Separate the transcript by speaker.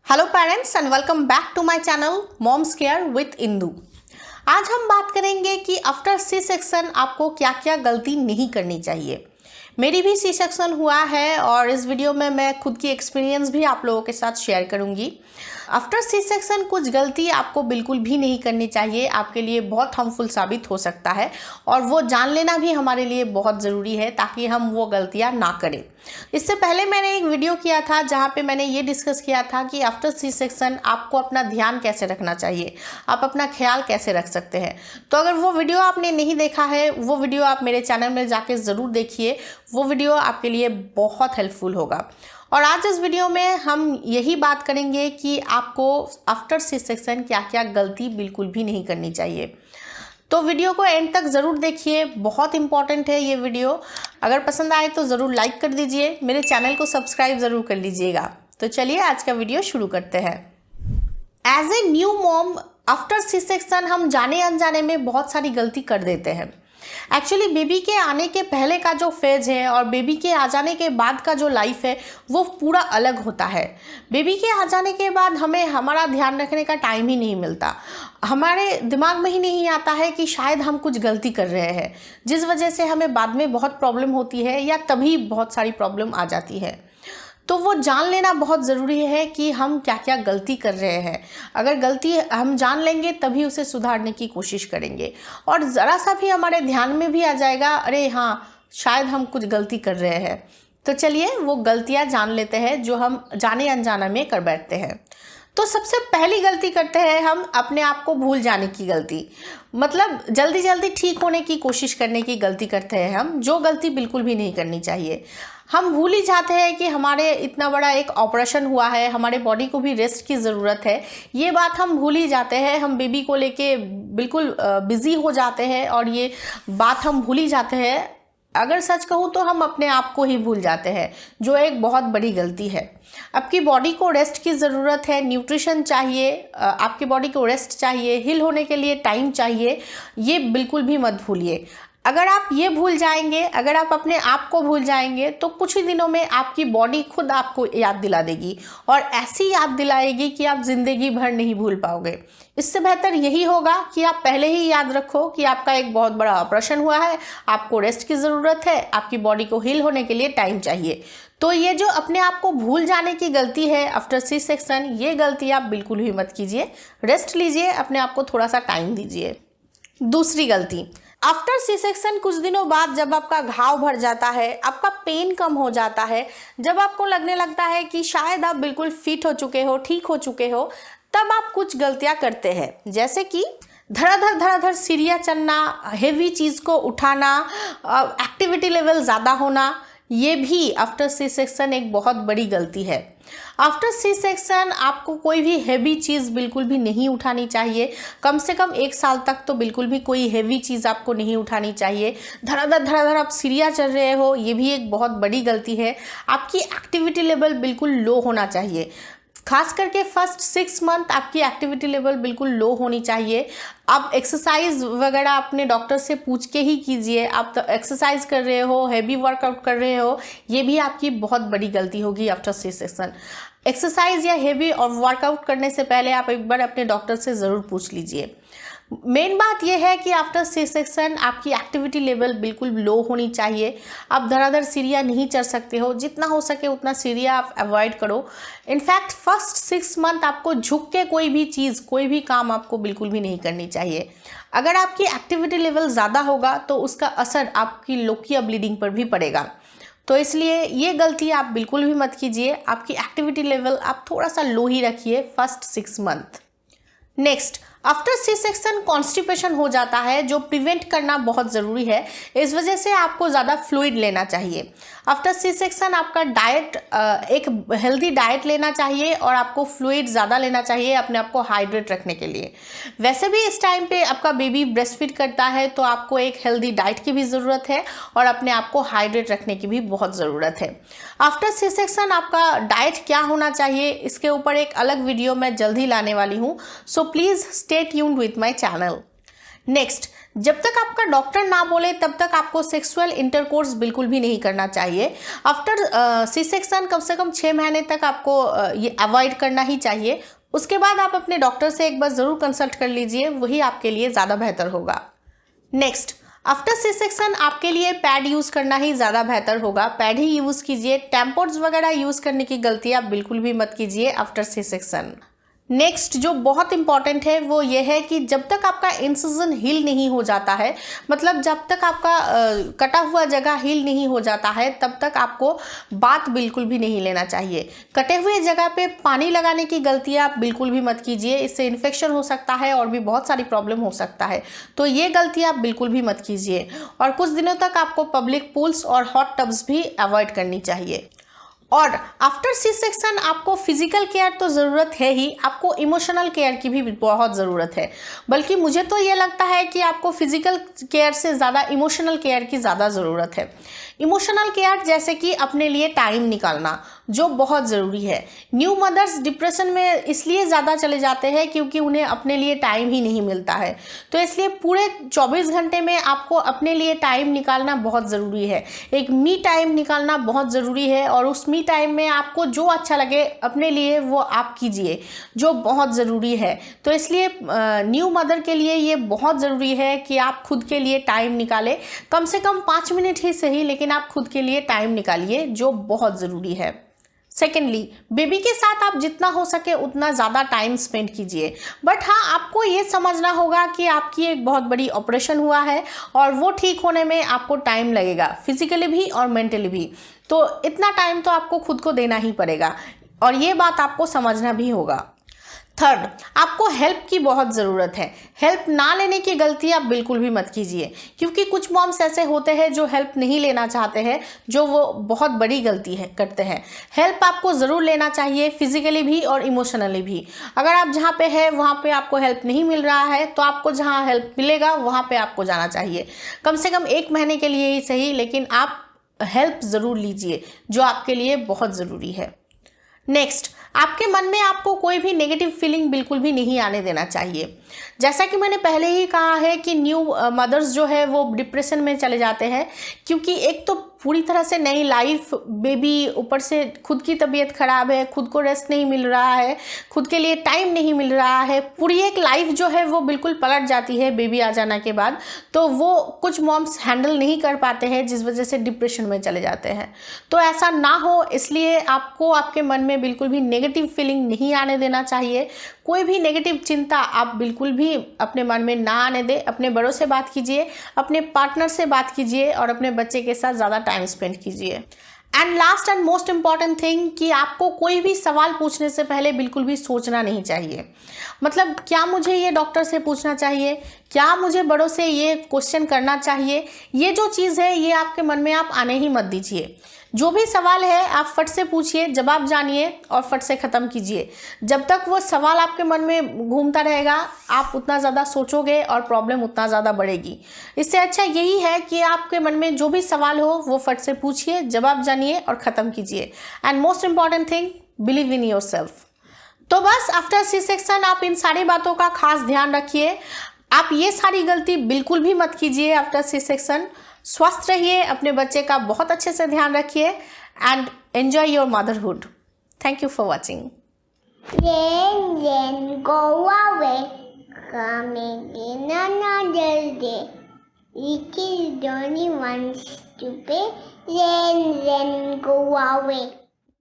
Speaker 1: Hello parents and welcome back to my channel moms care with Indu. आज हम बात करेंगे कि आफ्टर सी सेक्शन आपको क्या क्या गलती नहीं करनी चाहिए। मेरी भी सी सेक्शन हुआ है और इस वीडियो में मैं खुद की एक्सपीरियंस भी आप लोगों के साथ शेयर करूंगी। आफ्टर सी सेक्शन कुछ गलती आपको बिल्कुल भी नहीं करनी चाहिए, आपके लिए बहुत हार्मफुल साबित हो सकता है और वो जान लेना भी हमारे लिए बहुत ज़रूरी है ताकि हम वो गलतियां ना करें। इससे पहले मैंने एक वीडियो किया था जहाँ पे मैंने ये डिस्कस किया था कि आफ्टर सी सेक्शन आपको अपना ध्यान कैसे रखना चाहिए, आप अपना ख्याल कैसे रख सकते हैं। तो अगर वो वीडियो आपने नहीं देखा है, वो वीडियो आप मेरे चैनल में जाके ज़रूर देखिए, वो वीडियो आपके लिए बहुत हेल्पफुल होगा। और आज इस वीडियो में हम यही बात करेंगे कि आपको आफ्टर सी सेक्शन क्या क्या गलती बिल्कुल भी नहीं करनी चाहिए। तो वीडियो को एंड तक ज़रूर देखिए, बहुत इंपॉर्टेंट है ये वीडियो। अगर पसंद आए तो ज़रूर लाइक कर दीजिए, मेरे चैनल को सब्सक्राइब ज़रूर कर लीजिएगा। तो चलिए आज का वीडियो शुरू करते हैं। As a new mom after C section हम जाने अनजाने में बहुत सारी गलती कर देते हैं। एक्चुअली बेबी के आने के पहले का जो फेज है और बेबी के आ जाने के बाद का जो लाइफ है वो पूरा अलग होता है। बेबी के आ जाने के बाद हमें हमारा ध्यान रखने का टाइम ही नहीं मिलता, हमारे दिमाग में ही नहीं आता है कि शायद हम कुछ गलती कर रहे हैं, जिस वजह से हमें बाद में बहुत प्रॉब्लम होती है या तभी बहुत सारी प्रॉब्लम आ जाती है। तो वो जान लेना बहुत ज़रूरी है कि हम क्या क्या गलती कर रहे हैं। अगर गलती हम जान लेंगे तभी उसे सुधारने की कोशिश करेंगे और ज़रा सा भी हमारे ध्यान में भी आ जाएगा, अरे हाँ शायद हम कुछ गलती कर रहे हैं। तो चलिए वो गलतियाँ जान लेते हैं जो हम जाने अनजाने में कर बैठते हैं। तो सबसे पहली गलती करते हैं हम अपने आप को भूल जाने की गलती, मतलब जल्दी जल्दी ठीक होने की कोशिश करने की गलती करते हैं हम, जो गलती बिल्कुल भी नहीं करनी चाहिए। हम भूल ही जाते हैं कि हमारे इतना बड़ा एक ऑपरेशन हुआ है, हमारे बॉडी को भी रेस्ट की ज़रूरत है, ये बात हम भूल ही जाते हैं। हम बेबी को लेके बिल्कुल बिज़ी हो जाते हैं और ये बात हम भूल ही जाते हैं। अगर सच कहूँ तो हम अपने आप को ही भूल जाते हैं, जो एक बहुत बड़ी गलती है। आपकी बॉडी को रेस्ट की ज़रूरत है, न्यूट्रिशन चाहिए, आपकी बॉडी को रेस्ट चाहिए, हील होने के लिए टाइम चाहिए, ये बिल्कुल भी मत भूलिए। अगर आप ये भूल जाएंगे, अगर आप अपने आप को भूल जाएंगे तो कुछ ही दिनों में आपकी बॉडी खुद आपको याद दिला देगी और ऐसी याद दिलाएगी कि आप ज़िंदगी भर नहीं भूल पाओगे। इससे बेहतर यही होगा कि आप पहले ही याद रखो कि आपका एक बहुत बड़ा ऑपरेशन हुआ है, आपको रेस्ट की ज़रूरत है, आपकी बॉडी को हील होने के लिए टाइम चाहिए। तो ये जो अपने आप को भूल जाने की गलती है आफ्टर सी सेक्शन, ये गलती आप बिल्कुल भी मत कीजिए। रेस्ट लीजिए, अपने आप को थोड़ा सा टाइम दीजिए। दूसरी गलती, आफ्टर सी सेक्शन कुछ दिनों बाद जब आपका घाव भर जाता है, आपका पेन कम हो जाता है, जब आपको लगने लगता है कि शायद आप बिल्कुल फिट हो चुके हो, ठीक हो चुके हो, तब आप कुछ गलतियां करते हैं। जैसे कि धड़ाधड़ सीढ़ियाँ चढ़ना, हेवी चीज़ को उठाना, एक्टिविटी लेवल ज़्यादा होना, ये भी आफ्टर सी सेक्शन एक बहुत बड़ी गलती है। आफ्टर सी सेक्शन आपको कोई भी हेवी चीज़ बिल्कुल भी नहीं उठानी चाहिए। कम से कम 1 साल तक तो बिल्कुल भी कोई हेवी चीज़ आपको नहीं उठानी चाहिए। धड़ाधड़ आप सीढ़ियाँ चढ़ रहे हो, ये भी एक बहुत बड़ी गलती है। आपकी एक्टिविटी लेवल बिल्कुल लो होना चाहिए। खास करके फर्स्ट 6 मंथ आपकी एक्टिविटी लेवल बिल्कुल लो होनी चाहिए। आप एक्सरसाइज वगैरह अपने डॉक्टर से पूछ के ही कीजिए। आप तो एक्सरसाइज कर रहे हो, हैवी वर्कआउट कर रहे हो, ये भी आपकी बहुत बड़ी गलती होगी आफ्टर सी सेक्शन। एक्सरसाइज या हैवी और वर्कआउट करने से पहले आप एक बार अपने डॉक्टर से ज़रूर पूछ लीजिए। मेन बात यह है कि आफ्टर सी सेक्शन आपकी एक्टिविटी लेवल बिल्कुल लो होनी चाहिए। आप धड़ाधड़ सीढ़ियाँ नहीं चढ़ सकते हो, जितना हो सके उतना सीढ़ियाँ आप अवॉइड करो। इनफैक्ट फर्स्ट 6 मंथ आपको झुक के कोई भी चीज़, कोई भी काम आपको बिल्कुल भी नहीं करनी चाहिए। अगर आपकी एक्टिविटी लेवल ज़्यादा होगा तो उसका असर आपकी लोकिया ब्लीडिंग पर भी पड़ेगा। तो इसलिए ये गलती आप बिल्कुल भी मत कीजिए। आपकी एक्टिविटी लेवल आप थोड़ा सा लो ही रखिए first 6 month. Next, after C section constipation हो जाता है, जो प्रिवेंट करना बहुत ज़रूरी है। इस वजह से आपको ज़्यादा फ्लूइड लेना चाहिए। आफ्टर सी सेक्शन आपका डाइट, एक हेल्दी डाइट लेना चाहिए और आपको फ्लूइड ज़्यादा लेना चाहिए अपने आप को हाइड्रेट रखने के लिए। वैसे भी इस टाइम पे आपका बेबी ब्रेस्ट फीड करता है तो आपको एक हेल्दी डाइट की भी ज़रूरत है और अपने आप को हाइड्रेट रखने की भी बहुत ज़रूरत है। आफ्टर सी सेक्शन आपका डाइट क्या होना चाहिए, इसके ऊपर एक अलग वीडियो मैं जल्द ही लाने वाली हूँ, so please stay tuned with my channel. Next, जब तक आपका डॉक्टर ना बोले तब तक आपको सेक्सुअल इंटरकोर्स बिल्कुल भी नहीं करना चाहिए। आफ्टर सी सेक्शन कम से कम 6 महीने तक आपको ये अवॉइड करना ही चाहिए। उसके बाद आप अपने डॉक्टर से एक बार ज़रूर कंसल्ट कर लीजिए, वही आपके लिए ज़्यादा बेहतर होगा। नेक्स्ट, आफ्टर सी सेक्शन आपके लिए पैड यूज़ करना ही ज़्यादा बेहतर होगा। पैड ही यूज़ कीजिए, टैम्पर्स वगैरह यूज़ करने की गलती आप बिल्कुल भी मत कीजिए आफ्टर सी सेक्शन। नेक्स्ट जो बहुत इंपॉर्टेंट है वो ये है कि जब तक आपका इंसिजन हील नहीं हो जाता है, मतलब जब तक आपका कटा हुआ जगह हील नहीं हो जाता है, तब तक आपको बात बिल्कुल भी नहीं लेना चाहिए। कटे हुए जगह पे पानी लगाने की गलती आप बिल्कुल भी मत कीजिए, इससे इन्फेक्शन हो सकता है और भी बहुत सारी प्रॉब्लम हो सकता है, तो ये गलती आप बिल्कुल भी मत कीजिए। और कुछ दिनों तक आपको पब्लिक पूल्स और हॉट टब्स भी अवॉइड करनी चाहिए। और आफ्टर सी सेक्शन आपको फिजिकल केयर तो ज़रूरत है ही, आपको इमोशनल केयर की भी बहुत ज़रूरत है। बल्कि मुझे तो ये लगता है कि आपको फिजिकल केयर से ज़्यादा इमोशनल केयर की ज़्यादा ज़रूरत है। इमोशनल केयर जैसे कि अपने लिए टाइम निकालना, जो बहुत ज़रूरी है। न्यू मदर्स डिप्रेशन में इसलिए ज़्यादा चले जाते हैं क्योंकि उन्हें अपने लिए टाइम ही नहीं मिलता है, तो इसलिए पूरे 24 घंटे में आपको अपने लिए टाइम निकालना बहुत ज़रूरी है। एक मी टाइम निकालना बहुत ज़रूरी है, और उस मी टाइम में आपको जो अच्छा लगे अपने लिए वो आप कीजिए, जो बहुत ज़रूरी है। तो इसलिए न्यू मदर के लिए ये बहुत ज़रूरी है कि आप खुद के लिए टाइम निकालें, कम से कम 5 मिनट ही सही, लेकिन आप खुद के लिए टाइम निकालिए, जो बहुत ज़रूरी है। सेकेंडली, बेबी के साथ आप जितना हो सके उतना ज़्यादा टाइम स्पेंड कीजिए। बट हाँ, आपको ये समझना होगा कि आपकी एक बहुत बड़ी ऑपरेशन हुआ है और वो ठीक होने में आपको टाइम लगेगा, फिजिकली भी और मेंटली भी। तो इतना टाइम तो आपको खुद को देना ही पड़ेगा, और ये बात आपको समझना भी होगा। थर्ड, आपको हेल्प की बहुत ज़रूरत है। हेल्प ना लेने की गलती आप बिल्कुल भी मत कीजिए, क्योंकि कुछ मॉम्स ऐसे होते हैं जो हेल्प नहीं लेना चाहते हैं, जो वो बहुत बड़ी गलती है करते हैं। हेल्प आपको ज़रूर लेना चाहिए, फिजिकली भी और इमोशनली भी। अगर आप जहाँ पे है वहाँ पे आपको हेल्प नहीं मिल रहा है, तो आपको जहाँ हेल्प मिलेगा वहाँ पे आपको जाना चाहिए। कम से कम 1 महीने के लिए ही सही, लेकिन आप हेल्प ज़रूर लीजिए, जो आपके लिए बहुत ज़रूरी है। नेक्स्ट, आपके मन में आपको कोई भी नेगेटिव फीलिंग बिल्कुल भी नहीं आने देना चाहिए। जैसा कि मैंने पहले ही कहा है कि न्यू मदर्स जो है वो डिप्रेशन में चले जाते हैं, क्योंकि एक तो पूरी तरह से नई लाइफ, बेबी, ऊपर से खुद की तबीयत ख़राब है, खुद को रेस्ट नहीं मिल रहा है, खुद के लिए टाइम नहीं मिल रहा है, पूरी एक लाइफ जो है वो बिल्कुल पलट जाती है बेबी आ जाने के बाद। तो वो कुछ मॉम्स हैंडल नहीं कर पाते हैं, जिस वजह से डिप्रेशन में चले जाते हैं। तो ऐसा ना हो, इसलिए आपको आपके मन में बिल्कुल भी नेगेटिव फीलिंग नहीं आने देना चाहिए। कोई भी नेगेटिव चिंता आप बिल्कुल भी अपने मन में ना आने दें। अपने बड़ों से बात कीजिए, अपने पार्टनर से बात कीजिए, और अपने बच्चे के साथ ज़्यादा टाइम स्पेंड कीजिए। And last and most important thing कि आपको कोई भी सवाल पूछने से पहले बिल्कुल भी सोचना नहीं चाहिए। मतलब क्या मुझे ये डॉक्टर से पूछना चाहिए, क्या मुझे बड़ों से ये क्वेश्चन करना चाहिए, ये जो चीज़ है ये आपके मन में आप आने ही मत दीजिए। जो भी सवाल है आप फट से पूछिए, जवाब जानिए और फट से ख़त्म कीजिए। जब तक वो सवाल आपके मन में घूमता रहेगा, आप उतना ज़्यादा सोचोगे और प्रॉब्लम उतना ज़्यादा बढ़ेगी। इससे अच्छा यही है कि आपके मन में जो भी सवाल हो वो फट से पूछिए, जवाब जानिए और ख़त्म कीजिए। And most important thing, believe in your self. तो बस आफ्टर सी सेक्शन आप इन सारी बातों का खास ध्यान रखिए। आप ये सारी गलती बिल्कुल भी मत कीजिए आफ्टर सी सेक्शन। स्वस्थ रहिए, अपने बच्चे का बहुत अच्छे से ध्यान रखिए, and enjoy your motherhood. Thank you for watching.
Speaker 2: Then go away, coming in another day. Little Johnny wants to play, then go away.